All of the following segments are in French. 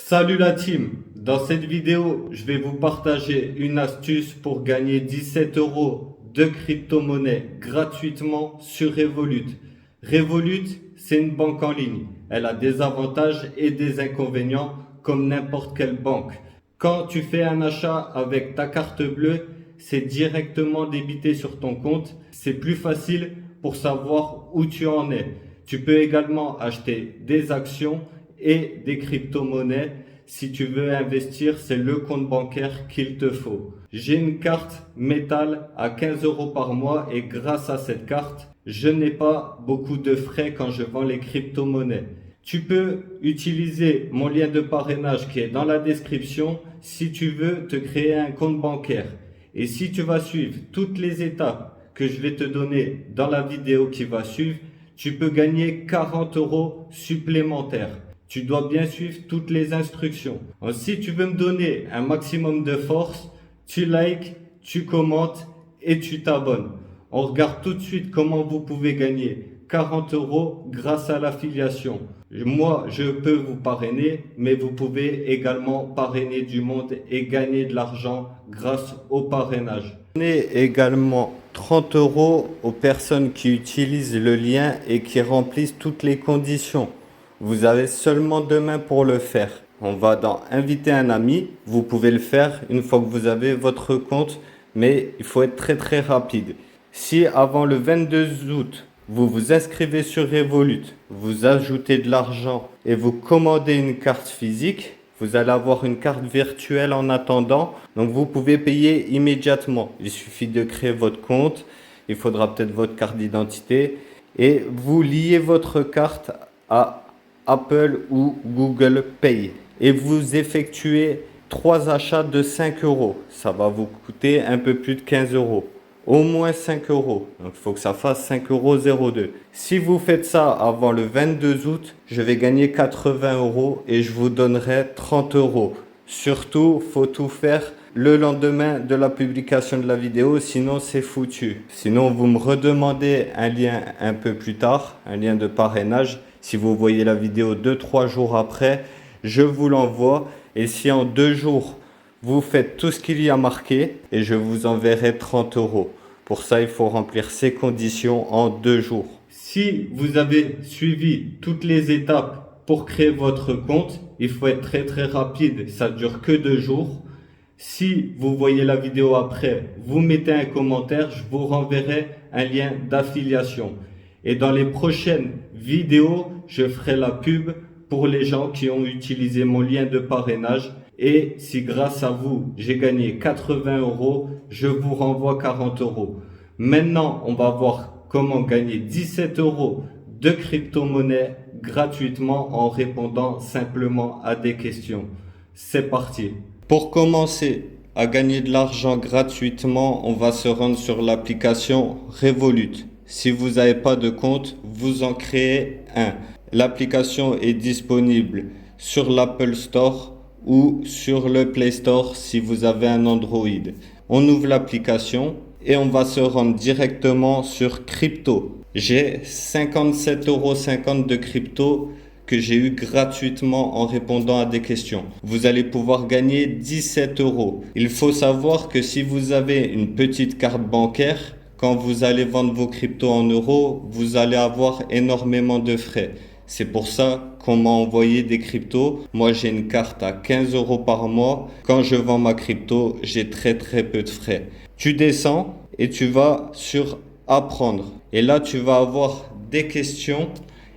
Salut la team! Dans cette vidéo, je vais vous partager une astuce pour gagner 17 euros de crypto-monnaie gratuitement sur Revolut. Revolut, c'est une banque en ligne. Elle a des avantages et des inconvénients comme n'importe quelle banque. Quand tu fais un achat avec ta carte bleue, c'est directement débité sur ton compte. C'est plus facile pour savoir où tu en es. Tu peux également acheter des actions et des crypto-monnaies. Si tu veux investir, c'est le compte bancaire qu'il te faut. J'ai une carte métal à 15 euros par mois et grâce à cette carte, je n'ai pas beaucoup de frais quand je vends les crypto-monnaies. Tu peux utiliser mon lien de parrainage qui est dans la description si tu veux te créer un compte bancaire. Et si tu vas suivre toutes les étapes que je vais te donner dans la vidéo qui va suivre, tu peux gagner 40 euros supplémentaires. Tu dois bien suivre toutes les instructions. Alors, si tu veux me donner un maximum de force, tu likes, tu commentes et tu t'abonnes. On regarde tout de suite comment vous pouvez gagner 40 euros grâce à l'affiliation. Moi, je peux vous parrainer, mais vous pouvez également parrainer du monde et gagner de l'argent grâce au parrainage. Donnez également 30 euros aux personnes qui utilisent le lien et qui remplissent toutes les conditions. Vous avez seulement 2 mains pour le faire. On va dans inviter un ami. Vous pouvez le faire une fois que vous avez votre compte, mais il faut être très rapide. Si avant le 22 août, vous vous inscrivez sur Revolut, vous ajoutez de l'argent et vous commandez une carte physique, vous allez avoir une carte virtuelle en attendant. Donc vous pouvez payer immédiatement. Il suffit de créer votre compte. Il faudra peut-être votre carte d'identité et vous liez votre carte à Apple ou Google Pay et vous effectuez 3 achats de 5 euros. Ça va vous coûter un peu plus de 15 euros. Au moins 5 euros. Donc il faut que ça fasse 5,02 euros. Si vous faites ça avant le 22 août, je vais gagner 80 euros et je vous donnerai 30 euros. Surtout, faut tout faire le lendemain de la publication de la vidéo, sinon c'est foutu. Sinon, vous me redemandez un lien un peu plus tard, un lien de parrainage. Si vous voyez la vidéo 2-3 jours après, je vous l'envoie. Et si en 2 jours, vous faites tout ce qu'il y a marqué, et je vous enverrai 30 euros. Pour ça, il faut remplir ces conditions en 2 jours. Si vous avez suivi toutes les étapes pour créer votre compte, il faut être très rapide. Ça dure que 2 jours. Si vous voyez la vidéo après, vous mettez un commentaire, je vous renverrai un lien d'affiliation. Et dans les prochaines vidéos, je ferai la pub pour les gens qui ont utilisé mon lien de parrainage. Et si grâce à vous, j'ai gagné 80 euros, je vous renvoie 40 euros. Maintenant, on va voir comment gagner 17 euros de crypto-monnaie gratuitement en répondant simplement à des questions. C'est parti. Pour commencer à gagner de l'argent gratuitement, on va se rendre sur l'application Revolut. Si vous n'avez pas de compte, vous en créez un. L'application est disponible sur l'Apple Store ou sur le Play Store si vous avez un Android. On ouvre l'application et on va se rendre directement sur crypto. J'ai 57,50 euros de crypto que j'ai eu gratuitement en répondant à des questions. Vous allez pouvoir gagner 17 euros. Il faut savoir que si vous avez une petite carte bancaire, quand vous allez vendre vos cryptos en euros, vous allez avoir énormément de frais. C'est pour ça qu'on m'a envoyé des cryptos. Moi, j'ai une carte à 15 euros par mois. Quand je vends ma crypto, j'ai très peu de frais. Tu descends et tu vas sur apprendre. Et là, tu vas avoir des questions.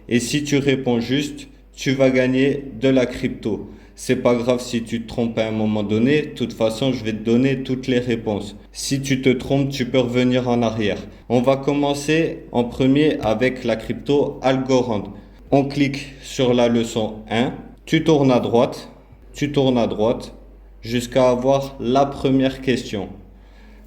Et si tu réponds juste, tu vas gagner de la crypto. C'est pas grave si tu te trompes à un moment donné. De toute façon, je vais te donner toutes les réponses. Si tu te trompes, tu peux revenir en arrière. On va commencer en premier avec la crypto Algorand. On clique sur la leçon 1. Tu tournes à droite jusqu'à avoir la première question.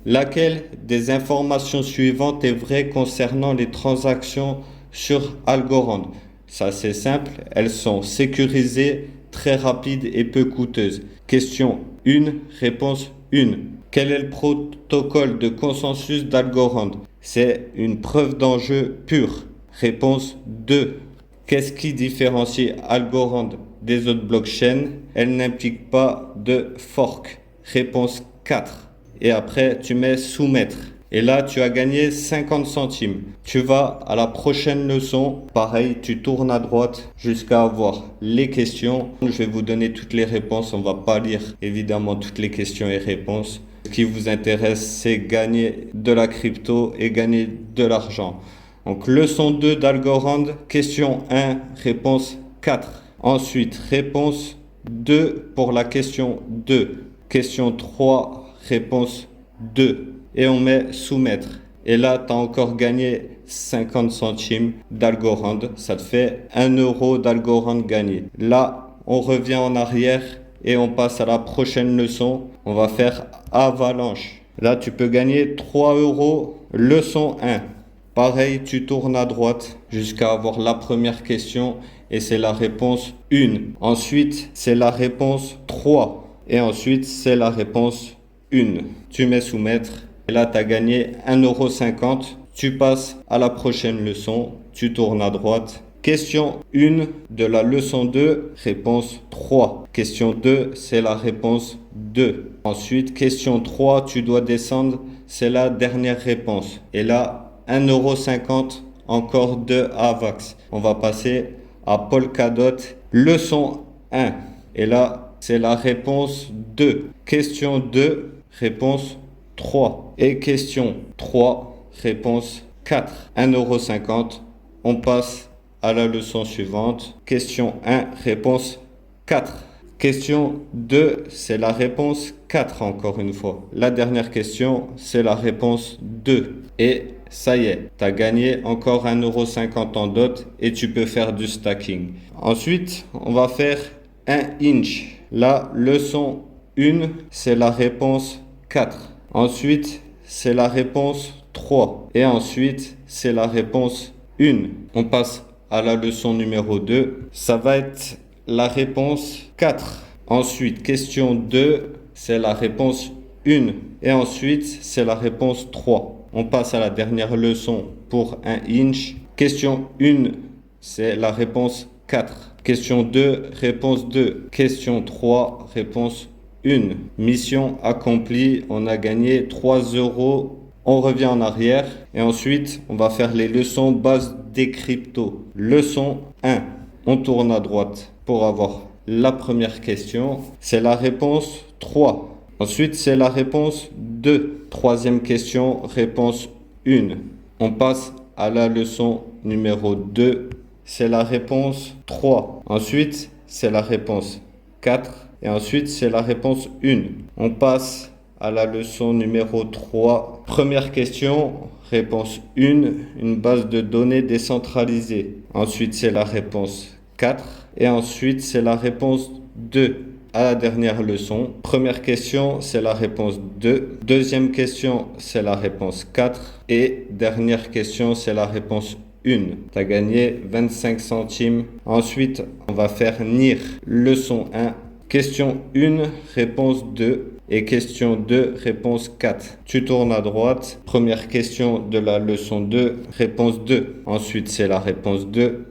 Laquelle des informations suivantes est vraie concernant les transactions sur Algorand? Ça, c'est simple. Elles sont sécurisées, très rapides et peu coûteuses. Question 1, réponse 1. Quel est le protocole de consensus d'Algorand? C'est une preuve d'enjeu pure. Réponse 2. Qu'est-ce qui différencie Algorand des autres blockchains, elle n'implique pas de fork. Réponse 4. Et après, tu mets soumettre. Et là, tu as gagné 50 centimes. Tu vas à la prochaine leçon. Pareil, tu tournes à droite jusqu'à avoir les questions. Je vais vous donner toutes les réponses. On va pas lire évidemment toutes les questions et réponses. Ce qui vous intéresse, c'est gagner de la crypto et gagner de l'argent. Donc, leçon 2 d'Algorand, question 1, réponse 4. Ensuite, réponse 2 pour la question 2. Question 3, réponse 2. Et on met soumettre. Et là, tu as encore gagné 50 centimes d'Algorand. Ça te fait 1 euro d'Algorand gagné. Là, on revient en arrière et on passe à la prochaine leçon. On va faire avalanche. Là, tu peux gagner 3 euros. Leçon 1. Pareil, tu tournes à droite jusqu'à avoir la première question et c'est la réponse 1. Ensuite, c'est la réponse 3. Et ensuite, c'est la réponse 1. Tu mets soumettre. Et là, tu as gagné 1,50 €. Tu passes à la prochaine leçon. Tu tournes à droite. Question 1 de la leçon 2, réponse 3. Question 2, c'est la réponse 2. Ensuite, question 3, tu dois descendre. C'est la dernière réponse. Et là, 1,50 €, encore de AVAX. On va passer à Polkadot, leçon 1. Et là, c'est la réponse 2. Question 2, réponse 3. Et question 3, réponse 4. 1,50 €. On passe à la leçon suivante. Question 1, réponse 4. Question 2, c'est la réponse 4 encore une fois. La dernière question, c'est la réponse 2. Et ça y est, tu as gagné encore 1,50 € en dot et tu peux faire du stacking. Ensuite, on va faire un inch. La leçon 1, c'est la réponse 4. Ensuite, c'est la réponse 3. Et ensuite, c'est la réponse 1. On passe à la leçon numéro 2. Ça va être la réponse 4. Ensuite, question 2, c'est la réponse 1. Et ensuite, c'est la réponse 3. On passe à la dernière leçon pour un inch. Question 1, c'est la réponse 4. Question 2, réponse 2. Question 3, réponse 1. Mission accomplie. On a gagné 3 euros. On revient en arrière. Et ensuite, on va faire les leçons base des cryptos. Leçon 1. On tourne à droite pour avoir la première question. C'est la réponse 3. Ensuite, c'est la réponse 2. Troisième question, réponse 1. On passe à la leçon numéro 2. C'est la réponse 3. Ensuite, c'est la réponse 4. Et ensuite, c'est la réponse 1. On passe à la leçon numéro 3. Première question, réponse 1, une base de données décentralisée. Ensuite, c'est la réponse 4. Et ensuite, c'est la réponse 2. À la dernière leçon. Première question, c'est la réponse 2. Deuxième question, c'est la réponse 4. Et dernière question, c'est la réponse 1. Tu as gagné 25 centimes. Ensuite, on va faire NIR. Leçon 1. Question 1, réponse 2. Et question 2, réponse 4. Tu tournes à droite. Première question de la leçon 2, réponse 2. Ensuite, c'est la réponse 2.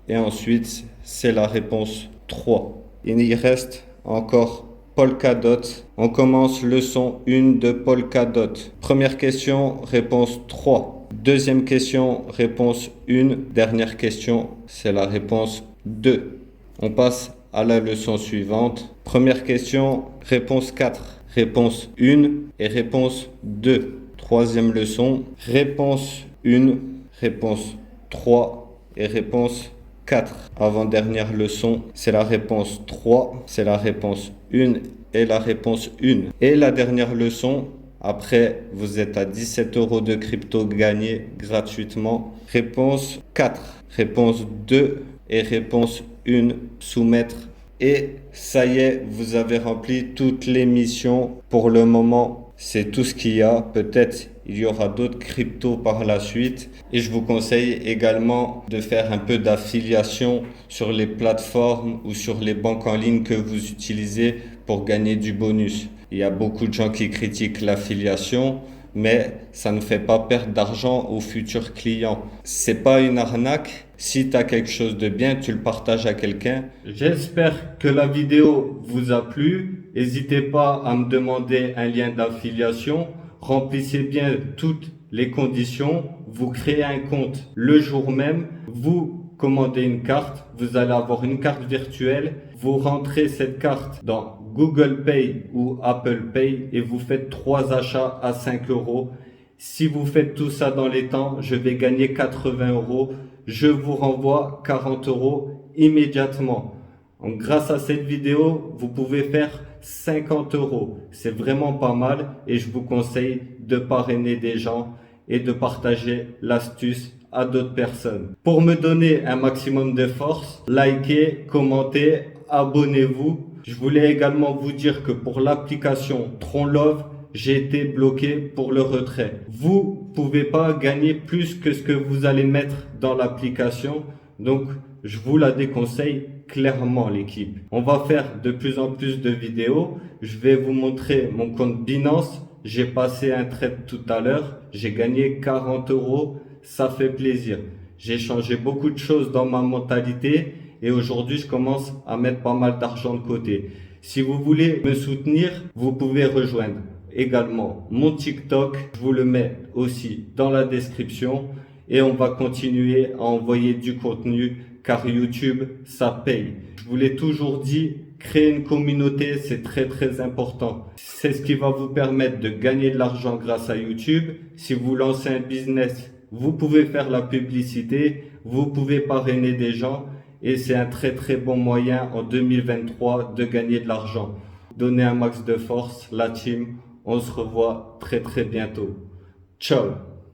Et ensuite, c'est la réponse 3. Il y reste encore Polkadot. On commence leçon 1 de Polkadot. Première question, réponse 3. Deuxième question, réponse 1. Dernière question, c'est la réponse 2. On passe à la leçon suivante. Première question, réponse 4. Réponse 1 et réponse 2. Troisième leçon, réponse 1, réponse 3 et réponse 4. Avant-dernière leçon, c'est la réponse 3, c'est la réponse 1 et la réponse 1. Et la dernière leçon, après, vous êtes à 17 euros de crypto gagnés gratuitement. Réponse 4, réponse 2 et réponse 1, soumettre. Et ça y est, vous avez rempli toutes les missions. Pour le moment, c'est tout ce qu'il y a. Peut-être il y aura d'autres cryptos par la suite. Et je vous conseille également de faire un peu d'affiliation sur les plateformes ou sur les banques en ligne que vous utilisez pour gagner du bonus. Il y a beaucoup de gens qui critiquent l'affiliation, mais ça ne fait pas perdre d'argent aux futurs clients. C'est pas une arnaque, Si tu as quelque chose de bien, tu le partages à quelqu'un. J'espère que la vidéo vous a plu. N'hésitez pas à me demander un lien d'affiliation. Remplissez bien toutes les conditions. Vous créez un compte le jour même. Vous commandez une carte. Vous allez avoir une carte virtuelle. Vous rentrez cette carte dans Google Pay ou Apple Pay et vous faites 3 achats à 5 euros. Si vous faites tout ça dans les temps, je vais gagner 80 euros. Je vous renvoie 40 euros immédiatement. Donc, grâce à cette vidéo, vous pouvez faire 50 euros. C'est vraiment pas mal et je vous conseille de parrainer des gens et de partager l'astuce à d'autres personnes. Pour me donner un maximum de force, likez, commentez, abonnez-vous. Je voulais également vous dire que pour l'application TronLove, j'ai été bloqué pour le retrait. Vous pouvez pas gagner plus que ce que vous allez mettre dans l'application. Donc, je vous la déconseille clairement, l'équipe. On va faire de plus en plus de vidéos. Je vais vous montrer mon compte Binance. J'ai passé un trade tout à l'heure. J'ai gagné 40 euros. Ça fait plaisir. J'ai changé beaucoup de choses dans ma mentalité et aujourd'hui, je commence à mettre pas mal d'argent de côté. Si vous voulez me soutenir, vous pouvez rejoindre également mon TikTok. Je vous le mets aussi dans la description et on va continuer à envoyer du contenu car YouTube, ça paye. Je vous l'ai toujours dit, créer une communauté, c'est très important. C'est ce qui va vous permettre de gagner de l'argent grâce à YouTube. Si vous lancez un business, vous pouvez faire la publicité, vous pouvez parrainer des gens et c'est un très bon moyen en 2023 de gagner de l'argent. Donnez un max de force, la team. On se revoit très bientôt. Ciao!